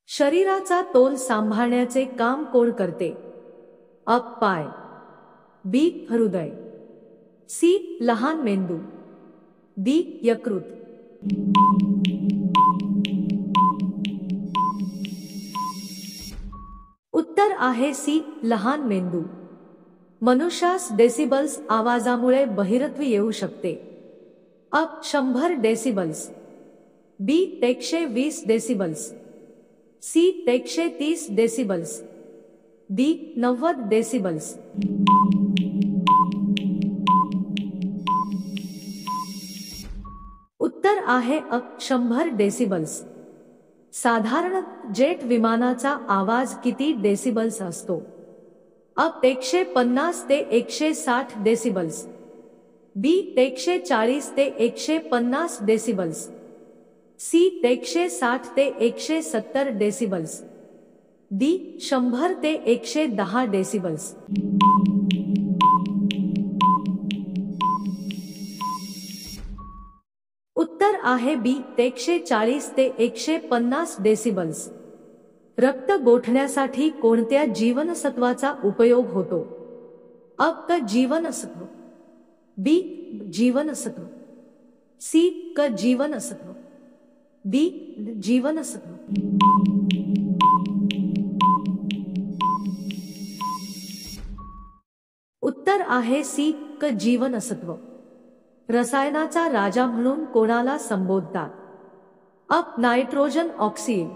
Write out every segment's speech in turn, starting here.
शरीराचा तोल सांभाळण्याचे काम कोण करते? अ. पाय. बी. हृदय. सी. लहान मेंदू. डी. यकृत. उत्तर आहे सी. लहान मेंदू. मनुष्यास डेसिबल्स आवाजामुळे बहिरत्व येऊ शकते. अ. 100 decibels. B. 120 decibels. C. 130 decibels. D. 90 decibels. उत्तर आहे अ. 100 डेसिबल्स. साधारण जेट विमानाचा आवाज किती डेसिबल्स असतो? अ. 150 ते 160 डेसिबल्स. बी. 140 ते 150 डेसिबल्स. सी. 160 ते 170 डेसिबल्स. डी. 100 ते 110 डेसिबल्स. उत्तर आहे बी. 140 ते 150 डेसिबल्स. रक्त गोठण्यासाठी कोणत्या जीवनसत्वाचा उपयोग होतो? अ. क जीवनसत्व. बी. जीवनसत्व. सी. क जीवनसत्व. डी. जीवनसत्व. उत्तर आहे सी. क जीवनसत्व. रसायनाचा राजा म्हणून कोणाला संबोधतात? अ. Nitrogen oxide.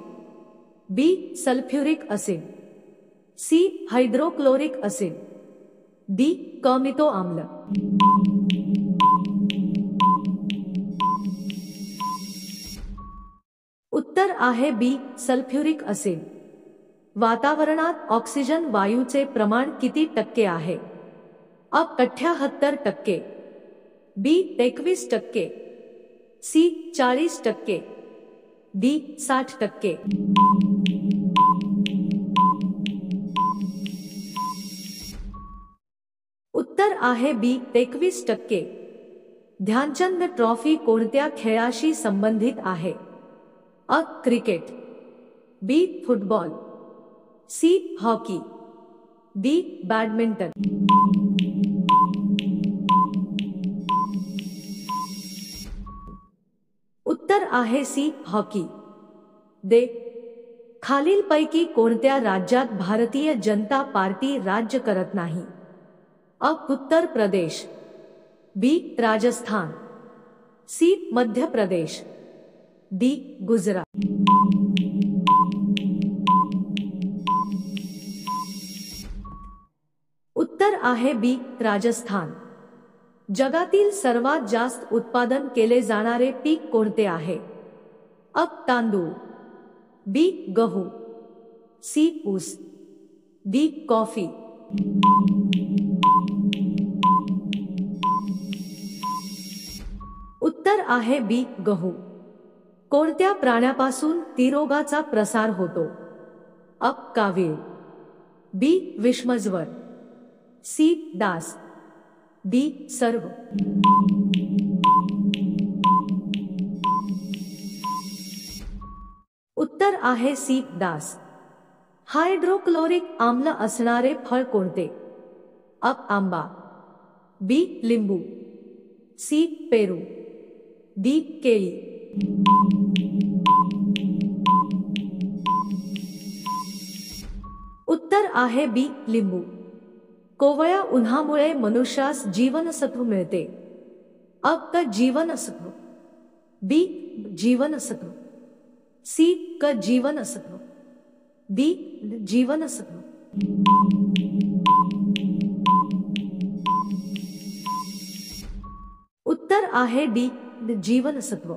B. Sulphuric acid. C. Hydrochloric acid. D. कमितो आम्ल. उत्तर आहे बी. Sulphuric acid. वातावरणात ऑक्सिजन वायूचे प्रमाण किती टक्के आहे? अ. 78%. बी. 21%. सी. 40%. डी. 60%. उत्तर आहे बी. 21%. ध्यानचंद ट्रॉफी कोणत्या खेळाशी संबंधित आहे? अ. Cricket. B. Football. C. Hockey. D. Badminton. उत्तर आहे सी. हॉकी. दे. खालीलपैकी कोणत्या राज्यात भारतीय जनता पार्टी राज्य करत नाही? अ. उत्तर प्रदेश. बी. राजस्थान. सी. मध्य प्रदेश. डी. गुजरात. उत्तर आहे बी. राजस्थान. जगातील सर्वात जास्त उत्पादन केले जाणारे पीक कोणते आहे? अ. तांदूळ. बी. गहू. सी. ऊस. डी. कॉफी. उत्तर आहे बी. गहू. कोणत्या प्राण्यापासून तिरोगाचा प्रसार होतो? अ. कावीळ. बी. विषमज्वर. सी. डास. डी. सर्व. उत्तर आहे सी. डास. हायड्रोक्लोरिक आम्ल असणारे फळ कोणते? अ. आंबा. बी. लिंबू. सी. पेरू. डी. केळी. उत्तर आहे बी. लिंबू. कोवळ्या उन्हामुळे मनुष्यास जीवनसत्व मिळते. अ. क जीवनसत्व. बी. जीवनसत्व. सी. क जीवनसत्व. डी. जीवनसत्व. उत्तर आहे डी. जीवनसत्व.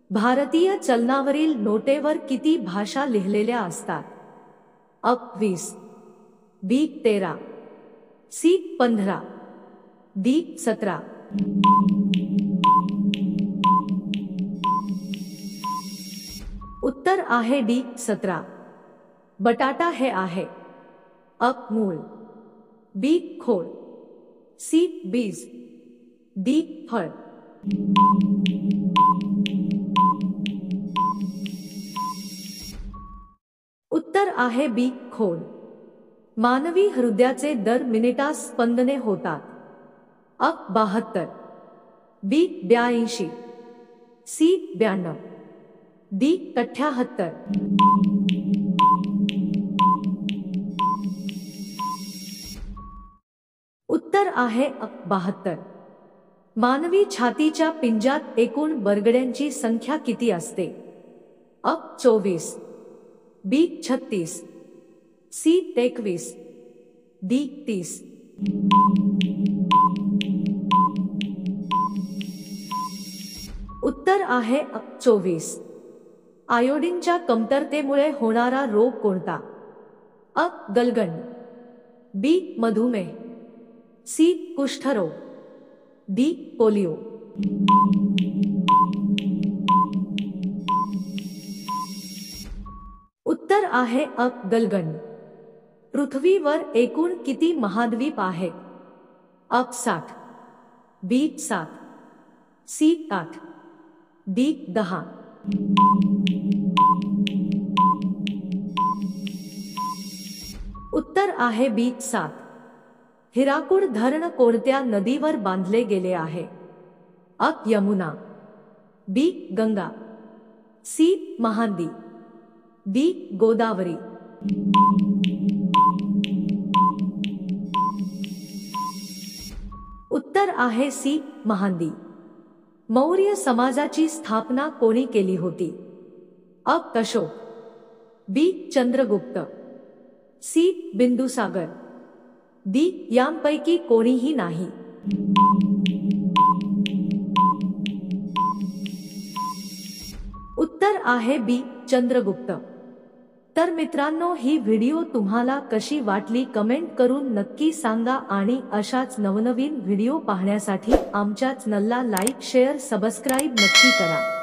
भारतीय चलनावरील नोटेवर किती भाषा लिहिलेल्या असतात? अ. 20. बी. 13. सी. 15. डी. 17. उत्तर आहे डी. 17. बटाटा हे आहे. अ. मूळ. बी. खोड. सी. बीज. डी. फळ. उत्तर आहे बी खोल. मानवी हृदयाचे दर मिनिटास स्पंदने होतात. अ 72, बी 82, सी 92, डी 78. उत्तर आहे अ 72. मानवी छातीच्या पिंजात एकूण बरगड्यांची संख्या किती असते? अ 24, बी 36, सी 21, डी 30. उत्तर आहे अ 24. आयोडीनच्या कमतरतेमुळे होणारा रोग कोणता? अ गलगंड, बी मधुमेह, सी कुष्ठरोग, डी पोलिओ. उत्तर आहे अ गलगंड. पृथ्वीवर एकूण किती महाद्वीप आहेत? अ 60, बी 7, सी 8, डी 10. उत्तर आहे बी 7. हिराकूड धरण कोणत्या नदीवर बांधले गेले आहे? अ यमुना, बी गंगा, सी महानदी, डी गोदावरी. उत्तर आहे सी महानदी. मौर्य समाजाची स्थापना कोणी केली होती? अ अशोक, बी चंद्रगुप्त, सी बिंदुसागर, डी यांपैकी कोणीही नाही. उत्तर आहे बी चंद्रगुप्त. तर मित्रांनो, ही व्हिडिओ तुम्हाला कशी वाटली कमेंट करून नक्की सांगा आणि अशाच नवनवीन व्हिडिओ पाहण्यासाठी आमच्या चॅनलला लाईक शेअर सबस्क्राईब नक्की करा.